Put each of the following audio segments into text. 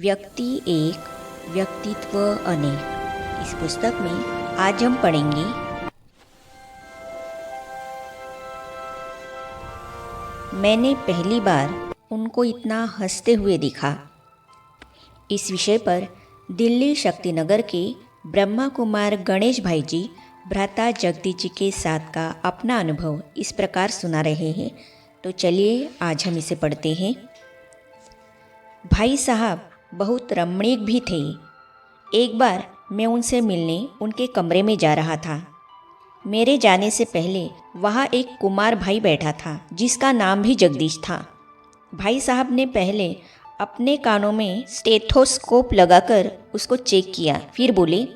व्यक्ति एक व्यक्तित्व अनेक। इस पुस्तक में आज हम पढ़ेंगे मैंने पहली बार उनको इतना हंसते हुए देखा। इस विषय पर दिल्ली शक्तिनगर के ब्रह्मा कुमार गणेश भाई जी भ्राता जगदीश जी के साथ का अपना अनुभव इस प्रकार सुना रहे हैं। तो चलिए आज हम इसे पढ़ते हैं। भाई साहब बहुत रमणीक भी थे। एक बार मैं उनसे मिलने उनके कमरे में जा रहा था। मेरे जाने से पहले वहाँ एक कुमार भाई बैठा था जिसका नाम भी जगदीश था। भाई साहब ने पहले अपने कानों में स्टेथोस्कोप लगाकर उसको चेक किया, फिर बोले,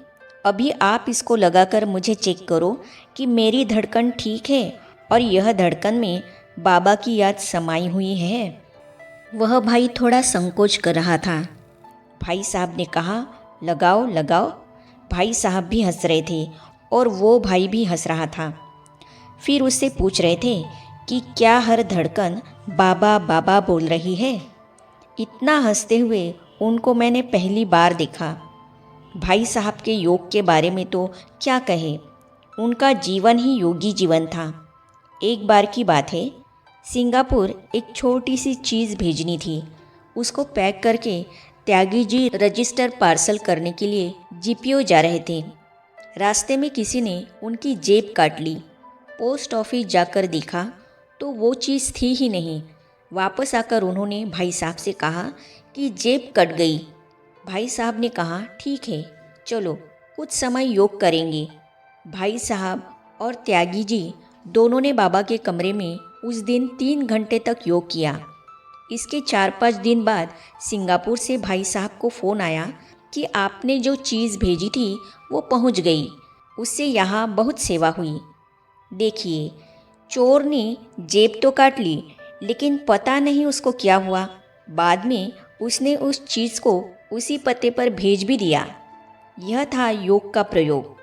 अभी आप इसको लगाकर मुझे चेक करो कि मेरी धड़कन ठीक है और यह धड़कन में बाबा की याद समाई हुई है। वह भाई थोड़ा संकोच कर रहा था। भाई साहब ने कहा, लगाओ लगाओ। भाई साहब भी हंस रहे थे और वो भाई भी हंस रहा था। फिर उससे पूछ रहे थे कि क्या हर धड़कन बाबा बाबा बोल रही है। इतना हंसते हुए उनको मैंने पहली बार देखा। भाई साहब के योग के बारे में तो क्या कहे, उनका जीवन ही योगी जीवन था। एक बार की बात है, सिंगापुर एक छोटी सी चीज़ भेजनी थी। उसको पैक करके त्यागी जी रजिस्टर पार्सल करने के लिए जीपीओ जा रहे थे। रास्ते में किसी ने उनकी जेब काट ली। पोस्ट ऑफिस जाकर देखा तो वो चीज़ थी ही नहीं। वापस आकर उन्होंने भाई साहब से कहा कि जेब कट गई। भाई साहब ने कहा, ठीक है, चलो कुछ समय योग करेंगे। भाई साहब और त्यागी जी दोनों ने बाबा के कमरे में उस दिन 3 घंटे तक योग किया। इसके 4-5 दिन बाद सिंगापुर से भाई साहब को फ़ोन आया कि आपने जो चीज़ भेजी थी वो पहुंच गई। उससे यहाँ बहुत सेवा हुई। देखिए, चोर ने जेब तो काट ली, लेकिन पता नहीं उसको क्या हुआ। बाद में उसने उस चीज़ को उसी पते पर भेज भी दिया। यह था योग का प्रयोग।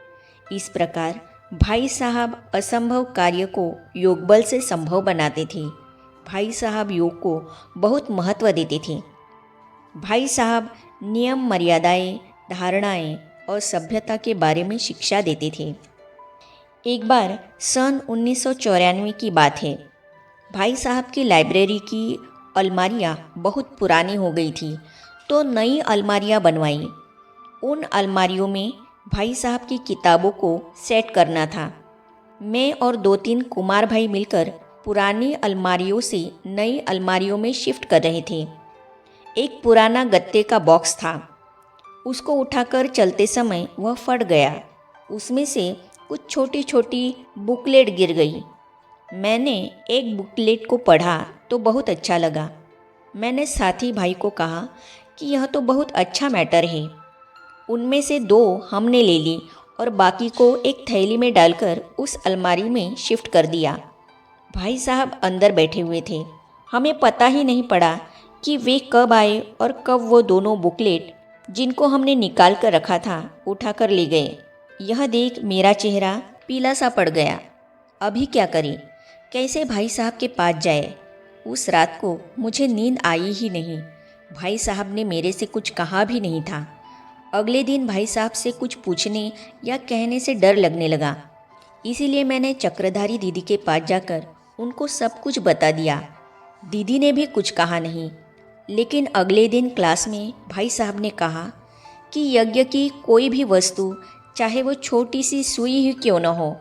इस प्रकार भाई साहब असंभव कार्य को योग बल से संभव बनाते थे। भाई साहब योग को बहुत महत्व देते थे। भाई साहब नियम, मर्यादाएं, धारणाएं और सभ्यता के बारे में शिक्षा देते थे। एक बार सन 1994 की बात है। भाई साहब की लाइब्रेरी की अलमारियां बहुत पुरानी हो गई थी, तो नई अलमारियां बनवाई। उन अलमारियों में भाई साहब की किताबों को सेट करना था। मैं और 2-3 कुमार भाई मिलकर पुरानी अलमारियों से नई अलमारियों में शिफ्ट कर रहे थे। एक पुराना गत्ते का बॉक्स था। उसको उठाकर चलते समय वह फट गया। उसमें से कुछ छोटी छोटी बुकलेट गिर गई। मैंने एक बुकलेट को पढ़ा तो बहुत अच्छा लगा। मैंने साथी भाई को कहा कि यह तो बहुत अच्छा मैटर है। उनमें से 2 हमने ले ली और बाकी को एक थैली में डालकर उस अलमारी में शिफ्ट कर दिया। भाई साहब अंदर बैठे हुए थे। हमें पता ही नहीं पड़ा कि वे कब आए और कब वो दोनों बुकलेट जिनको हमने निकाल कर रखा था उठाकर ले गए। यह देख मेरा चेहरा पीला सा पड़ गया। अभी क्या करें, कैसे भाई साहब के पास जाए। उस रात को मुझे नींद आई ही नहीं। भाई साहब ने मेरे से कुछ कहा भी नहीं था। अगले दिन भाई साहब से कुछ पूछने या कहने से डर लगने लगा। इसीलिए मैंने चक्रधारी दीदी के पास जाकर उनको सब कुछ बता दिया। दीदी ने भी कुछ कहा नहीं। लेकिन अगले दिन क्लास में भाई साहब ने कहा कि यज्ञ की कोई भी वस्तु, चाहे वो छोटी सी सुई ही क्यों न हो,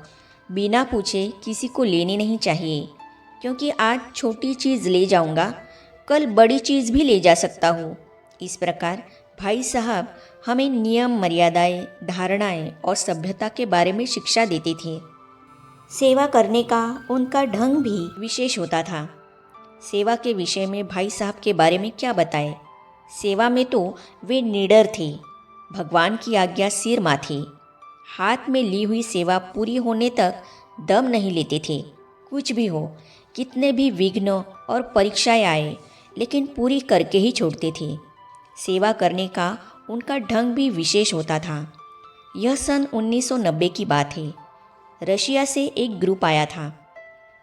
बिना पूछे किसी को लेनी नहीं चाहिए, क्योंकि आज छोटी चीज़ ले जाऊंगा, कल बड़ी चीज़ भी ले जा सकता हूँ। इस प्रकार भाई साहब हमें नियम, मर्यादाएं, धारणाएं और सभ्यता के बारे में शिक्षा देते थे। सेवा करने का उनका ढंग भी विशेष होता था। सेवा के विषय में भाई साहब के बारे में क्या बताएं। सेवा में तो वे निडर थे। भगवान की आज्ञा सिर माथे। हाथ में ली हुई सेवा पूरी होने तक दम नहीं लेते थे। कुछ भी हो, कितने भी विघ्न और परीक्षाएं आए, लेकिन पूरी करके ही छोड़ते थे। सेवा करने का उनका ढंग भी विशेष होता था। यह सन 1990 की बात है। रशिया से एक ग्रुप आया था।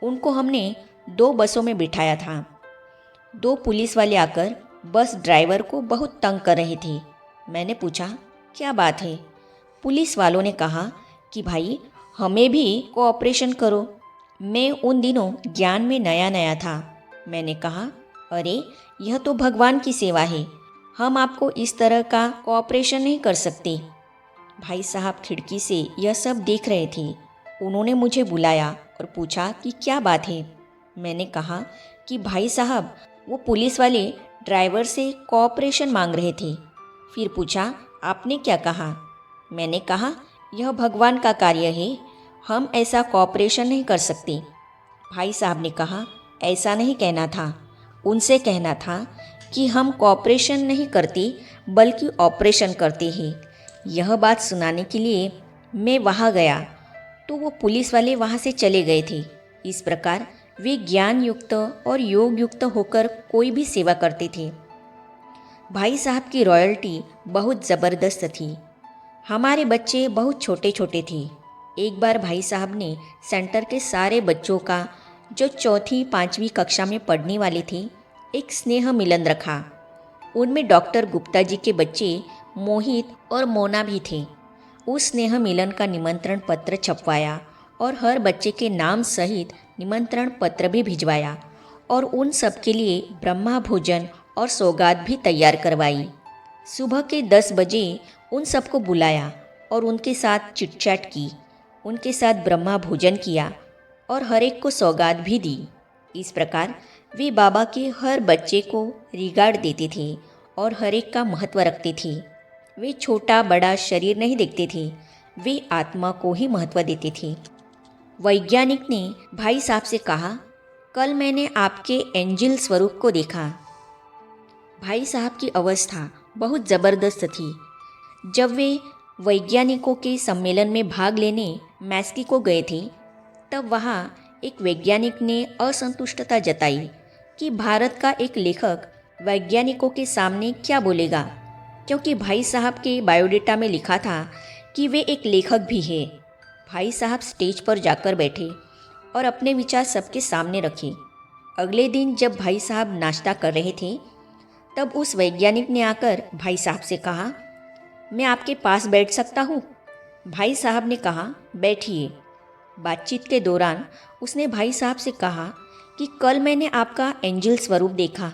उनको हमने 2 बसों में बिठाया था। 2 पुलिस वाले आकर बस ड्राइवर को बहुत तंग कर रहे थे। मैंने पूछा, क्या बात है? पुलिस वालों ने कहा कि भाई हमें भी कोऑपरेशन करो। मैं उन दिनों ज्ञान में नया नया था। मैंने कहा, अरे यह तो भगवान की सेवा है, हम आपको इस तरह का कोऑपरेशन नहीं कर सकते। भाई साहब खिड़की से यह सब देख रहे थे। उन्होंने मुझे बुलाया और पूछा कि क्या बात है। मैंने कहा कि भाई साहब वो पुलिस वाले ड्राइवर से कोऑपरेशन मांग रहे थे। फिर पूछा, आपने क्या कहा? मैंने कहा, यह भगवान का कार्य है, हम ऐसा कोऑपरेशन नहीं कर सकते। भाई साहब ने कहा, ऐसा नहीं कहना था, उनसे कहना था कि हम कोऑपरेशन नहीं करते बल्कि ऑपरेशन करते हैं। यह बात सुनाने के लिए मैं वहाँ गया तो वो पुलिस वाले वहाँ से चले गए थे। इस प्रकार वे ज्ञान युक्त और योग युक्त होकर कोई भी सेवा करते थे। भाई साहब की रॉयल्टी बहुत ज़बरदस्त थी। हमारे बच्चे बहुत छोटे छोटे थे। एक बार भाई साहब ने सेंटर के सारे बच्चों का, जो चौथी पाँचवीं कक्षा में पढ़ने वाले थे, एक स्नेह मिलन रखा। उनमें डॉक्टर गुप्ता जी के बच्चे मोहित और मोना भी थे। उस स्नेह मिलन का निमंत्रण पत्र छपवाया और हर बच्चे के नाम सहित निमंत्रण पत्र भी भिजवाया और उन सब के लिए ब्रह्मा भोजन और सौगात भी तैयार करवाई। सुबह के 10 बजे उन सबको बुलाया और उनके साथ चिटचैट की, उनके साथ ब्रह्मा भोजन किया और हर एक को सौगात भी दी। इस प्रकार वे बाबा के हर बच्चे को रिगार्ड देते थे और हर एक का महत्व रखते थे। वे छोटा बड़ा शरीर नहीं देखते थे, वे आत्मा को ही महत्व देते थे। वैज्ञानिक ने भाई साहब से कहा, कल मैंने आपके एंजिल स्वरूप को देखा। भाई साहब की अवस्था बहुत ज़बरदस्त थी। जब वे वैज्ञानिकों के सम्मेलन में भाग लेने मैक्सिको गए थे, तब वहाँ एक वैज्ञानिक ने असंतुष्टता जताई कि भारत का एक लेखक वैज्ञानिकों के सामने क्या बोलेगा, क्योंकि भाई साहब के बायोडेटा में लिखा था कि वे एक लेखक भी है। भाई साहब स्टेज पर जाकर बैठे और अपने विचार सबके सामने रखे। अगले दिन जब भाई साहब नाश्ता कर रहे थे, तब उस वैज्ञानिक ने आकर भाई साहब से कहा, मैं आपके पास बैठ सकता हूँ? भाई साहब ने कहा, बैठिए। बातचीत के दौरान उसने भाई साहब से कहा कि कल मैंने आपका एंजल स्वरूप देखा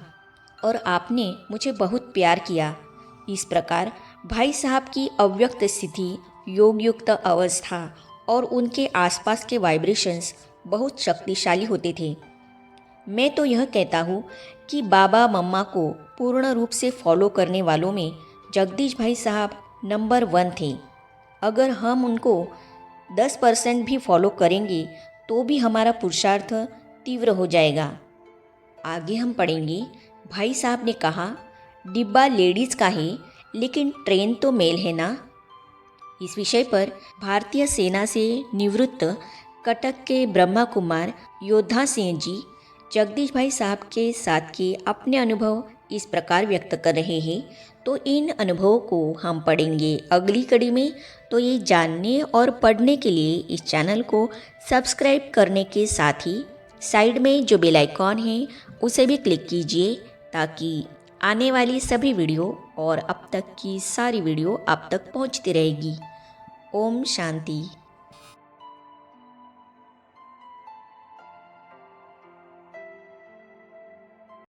और आपने मुझे बहुत प्यार किया। इस प्रकार भाई साहब की अव्यक्त स्थिति, योग युक्त अवस्था और उनके आसपास के वाइब्रेशंस बहुत शक्तिशाली होते थे। मैं तो यह कहता हूँ कि बाबा मम्मा को पूर्ण रूप से फॉलो करने वालों में जगदीश भाई साहब नंबर 1 थे। अगर हम उनको 10% भी फॉलो करेंगे तो भी हमारा पुरुषार्थ तीव्र हो जाएगा। आगे हम पढ़ेंगे, भाई साहब ने कहा, डिब्बा लेडीज़ का है लेकिन ट्रेन तो मेल है ना। इस विषय पर भारतीय सेना से निवृत्त कटक के ब्रह्मा कुमार योद्धा सिंह जी जगदीश भाई साहब के साथ के अपने अनुभव इस प्रकार व्यक्त कर रहे हैं। तो इन अनुभवों को हम पढ़ेंगे अगली कड़ी में। तो ये जानने और पढ़ने के लिए इस चैनल को सब्सक्राइब करने के साथ ही साइड में जो बेल आइकॉन है उसे भी क्लिक कीजिए, ताकि आने वाली सभी वीडियो और अब तक की सारी वीडियो आप तक पहुंचती रहेगी। ओम शांति।